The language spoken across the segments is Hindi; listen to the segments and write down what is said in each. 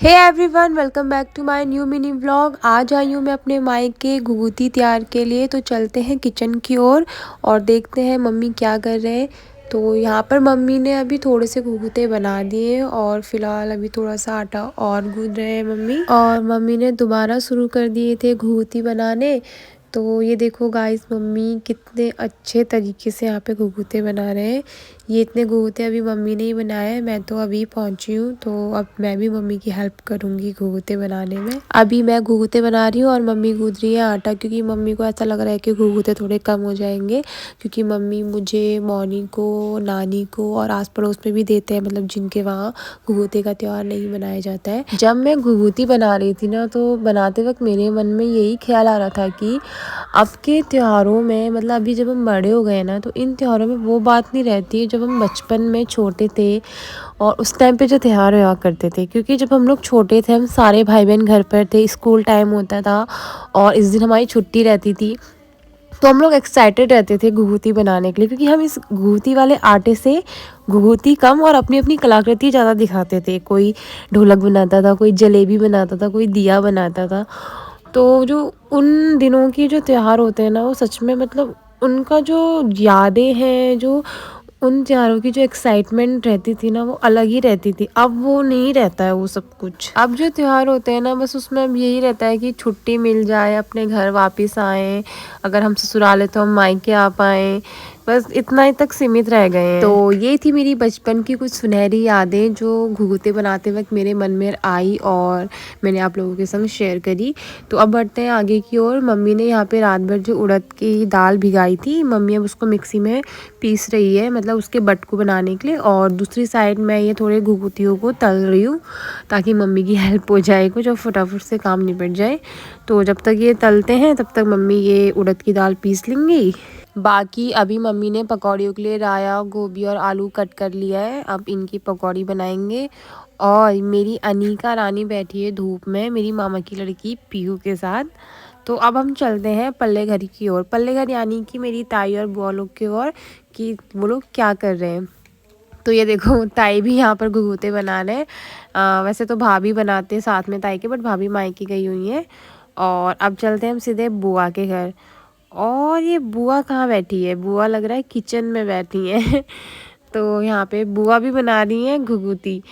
Hey everyone, welcome back to my new mini vlog. आज आई हूँ मैं अपने मायके घुघुती तैयार के लिए। तो चलते हैं किचन की ओर और देखते हैं मम्मी क्या कर रहे हैं। तो यहाँ पर मम्मी ने अभी थोड़े से घुघुते बना दिए और फिलहाल अभी थोड़ा सा आटा और गूंद रहे हैं मम्मी। और मम्मी ने दोबारा शुरू कर दिए थे घुघुती बनाने। तो ये देखो गाइस, मम्मी कितने अच्छे तरीके से यहाँ पे घुघुते बना रहे हैं। ये इतने घुघुते अभी मम्मी ने ही बनाए हैं, मैं तो अभी पहुंची हूँ। तो अब मैं भी मम्मी की हेल्प करूँगी घुघुते बनाने में। अभी मैं घुघुते बना रही हूँ और मम्मी गूंद रही है आटा, क्योंकि मम्मी को ऐसा लग रहा है कि घुघुते थोड़े कम हो जाएंगे। क्योंकि मम्मी मुझे, मौनी को, नानी को और आस पड़ोस में भी देते हैं, मतलब जिनके वहाँ घुघुते का त्यौहार नहीं मनाया जाता है। जब मैं घुघुती बना रही थी ना, तो बनाते वक्त मेरे मन में यही ख्याल आ रहा था कि अब के त्योहारों में, मतलब अभी जब हम बड़े हो गए ना, तो इन त्योहारों में वो बात नहीं रहती है जब हम बचपन में छोटे थे और उस टाइम पे जो त्योहार हुआ करते थे। क्योंकि जब हम लोग छोटे थे, हम सारे भाई बहन घर पर थे, स्कूल टाइम होता था और इस दिन हमारी छुट्टी रहती थी। तो हम लोग एक्साइटेड रहते थे घुघुती बनाने के लिए, क्योंकि हम इस घुघुती वाले आटे से घुघुती कम और अपनी अपनी कलाकृति ज़्यादा दिखाते थे। कोई ढोलक बनाता था, कोई जलेबी बनाता था, कोई दिया बनाता था। तो जो उन दिनों की जो त्योहार होते हैं ना, वो सच में, मतलब उनका जो यादें हैं, जो उन त्योहारों की जो एक्साइटमेंट रहती थी ना, वो अलग ही रहती थी। अब वो नहीं रहता है वो सब कुछ। अब जो त्योहार होते हैं ना, बस उसमें अब यही रहता है कि छुट्टी मिल जाए, अपने घर वापस आए, अगर हम ससुराल है तो हम मायके आ पाएँ, बस इतना ही तक सीमित रह गए हैं। तो ये थी मेरी बचपन की कुछ सुनहरी यादें जो घुघुते बनाते वक्त मेरे मन में आई और मैंने आप लोगों के संग शेयर करी। तो अब बढ़ते हैं आगे की ओर। मम्मी ने यहाँ पे रात भर जो उड़द की दाल भिगाई थी, मम्मी अब उसको मिक्सी में पीस रही है, मतलब उसके बटकू बनाने के लिए। और दूसरी साइड में ये थोड़े घुघुतियों को तल रही हूँ, ताकि मम्मी की हेल्प हो जाए कुछ और फटाफट से काम निपट जाए। तो जब तक ये तलते हैं तब तक मम्मी ये उड़द की दाल पीस लेंगी। बाकी अभी मम्मी ने पकौड़ियों के लिए राया, गोभी और आलू कट कर लिया है। अब इनकी पकौड़ी बनाएंगे। और मेरी अनीका रानी बैठी है धूप में, मेरी मामा की लड़की पीहू के साथ। तो अब हम चलते हैं पल्ले घर की ओर, पल्ले घर यानी कि मेरी ताई और बुआ लोग की ओर, कि वो लोग क्या कर रहे हैं। तो ये देखो, ताई भी यहाँ पर घुघुते बना रहे हैं। वैसे तो भाभी बनाते हैं साथ में ताई के, बट भाभी मायके गई हुई है। और अब चलते हैं हम सीधे बुआ के घर। और ये बुआ कहाँ बैठी है? बुआ लग रहा है किचन में बैठी है। तो यहाँ पे बुआ भी बना रही हैं घुघुती।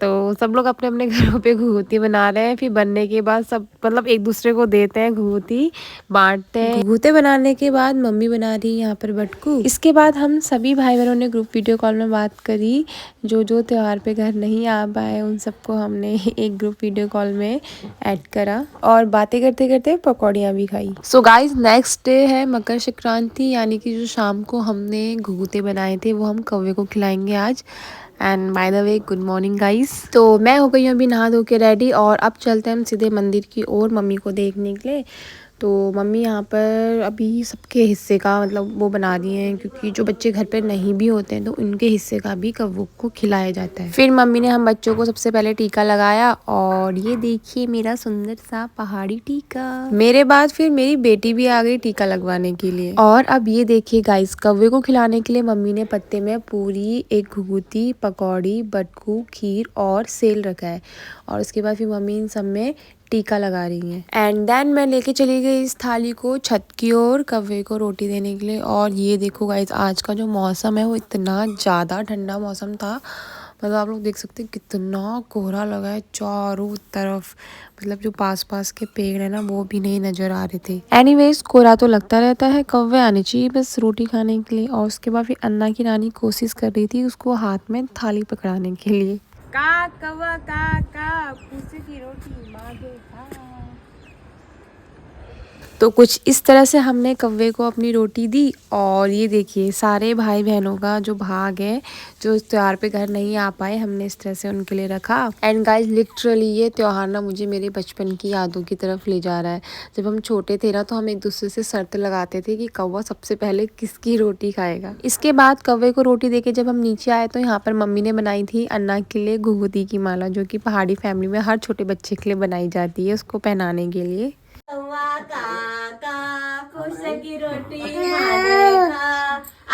तो सब लोग अपने अपने घरों पे घुघुती बना रहे हैं। फिर बनने के बाद सब, मतलब एक दूसरे को देते हैं घुघुती, बांटते हैं। घुघुते बनाने के बाद मम्मी बना रही है यहाँ पर बटकू। इसके बाद हम सभी भाई बहनों ने ग्रुप वीडियो कॉल में बात करी। जो जो त्योहार पे घर नहीं आ पाए उन सबको हमने एक ग्रुप वीडियो कॉल में ऐड करा और बातें करते करते पकौड़ियाँ भी खाई। सो गाइज, नेक्स्ट डे है मकर संक्रांति, यानी कि जो शाम को हमने घुघुते बनाए थे वो हम कौवे को खिलाएंगे आज। And by the way, good morning guys. तो मैं हो गई हूँ अभी नहा धो के रेडी और अब चलते हैं हम सीधे मंदिर की ओर मम्मी को देखने के लिए। तो मम्मी यहाँ पर अभी सबके हिस्से का, मतलब वो बना दिए हैं, क्योंकि जो बच्चे घर पर नहीं भी होते हैं तो उनके हिस्से का भी कौवों को खिलाया जाता है। फिर मम्मी ने हम बच्चों को सबसे पहले टीका लगाया और ये देखिए मेरा सुंदर सा पहाड़ी टीका। मेरे बाद फिर मेरी बेटी भी आ गई टीका लगवाने के लिए। और अब ये देखिए गाइस, कौवे को खिलाने के लिए मम्मी ने पत्ते में पूरी, एक घुघुती, पकौड़ी, बटकू, खीर और सेल रखा है। और उसके बाद फिर मम्मी इन सब में टीका लगा रही है। एंड देन मैं लेके चली गई इस थाली को छत की ओर कौवे को रोटी देने के लिए। और ये देखो गाइस, आज का जो मौसम है वो इतना ज़्यादा ठंडा मौसम था, मतलब आप लोग देख सकते हैं कितना कोहरा लगा है चारों तरफ। मतलब जो पास पास के पेड़ है ना, वो भी नहीं नजर आ रहे थे। एनीवेज, कोहरा तो लगता रहता है, कौवे आने चाहिए बस रोटी खाने के लिए। और उसके बाद फिर अन्ना की रानी कोशिश कर रही थी उसको हाथ में थाली पकड़ाने के लिए। का कौवा का पूछे की रोटी मांगे का। तो कुछ इस तरह से हमने कौवे को अपनी रोटी दी। और ये देखिए सारे भाई बहनों का जो भाग है, जो इस त्योहार पे घर नहीं आ पाए, हमने इस तरह से उनके लिए रखा। एंड गाइज, लिटरली ये त्योहार ना मुझे मेरे बचपन की यादों की तरफ ले जा रहा है। जब हम छोटे थे ना, तो हम एक दूसरे से शर्त लगाते थे कि कौवा सबसे पहले किसकी रोटी खाएगा। इसके बाद कौवे को रोटी देके जब हम नीचे आए, तो यहाँ पर मम्मी ने बनाई थी अन्ना के लिए घुघुती की माला, जो कि पहाड़ी फैमिली में हर छोटे बच्चे के लिए बनाई जाती है, उसको पहनाने के लिए। कौवा काका खुश की रोटी मांगेगा।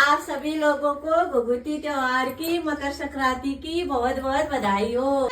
आप सभी लोगों को घुघुती त्योहार की, मकर संक्रांति की बहुत बहुत बधाई हो।